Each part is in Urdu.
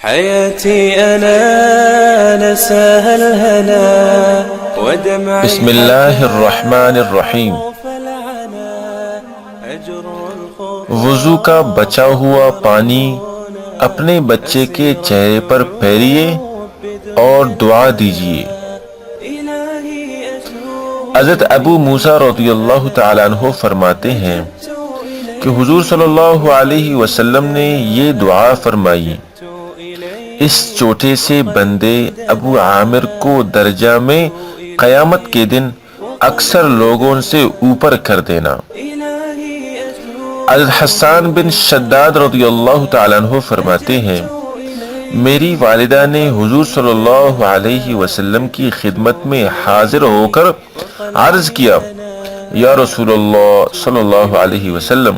حياتي أنا نساها الهنا ودمعي بسم اللہ الرحمن الرحیم۔ وضو کا بچا ہوا پانی اپنے بچے کے چہرے پر پھیریے اور دعا دیجیے۔ حضرت ابو موسیٰ رضی اللہ تعالیٰ عنہ فرماتے ہیں کہ حضور صلی اللہ علیہ وسلم نے یہ دعا فرمائی: اس چھوٹے سے بندے ابو عامر کو درجہ میں قیامت کے دن اکثر لوگوں سے اوپر کر دینا۔ حضرت حسان بن شداد رضی اللہ تعالیٰ عنہ فرماتے ہیں میری والدہ نے حضور صلی اللہ علیہ وسلم کی خدمت میں حاضر ہو کر عرض کیا: یا رسول اللہ صلی اللہ علیہ وسلم،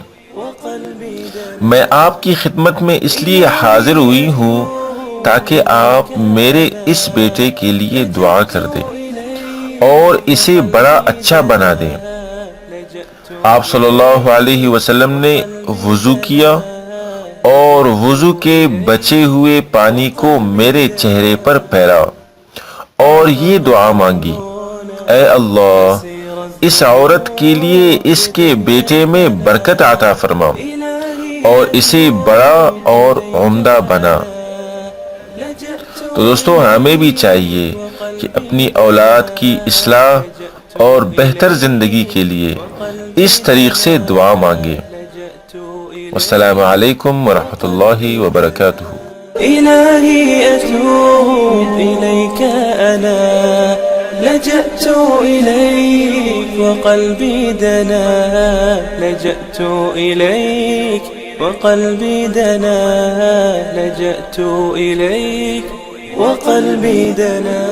میں آپ کی خدمت میں اس لیے حاضر ہوئی ہوں تاکہ آپ میرے اس بیٹے کے لیے دعا کر دیں اور اسے بڑا اچھا بنا دیں۔ آپ صلی اللہ علیہ وسلم نے وضو کیا اور وضو کے بچے ہوئے پانی کو میرے چہرے پر پھیرا اور یہ دعا مانگی: اے اللہ، اس عورت کے لیے اس کے بیٹے میں برکت عطا فرما اور اسے بڑا اور عمدہ بنا۔ تو دوستو، ہمیں بھی چاہیے کہ اپنی اولاد کی اصلاح اور بہتر زندگی کے لیے اس طریق سے دعا مانگے۔ والسلام علیکم ورحمۃ اللہ وبرکاتہ۔ إلهي أتوب إليك أنا لجأت إليك وقلبي دنا لجأت إليك وقلبي دنا لجأت إليك وقلبي دنا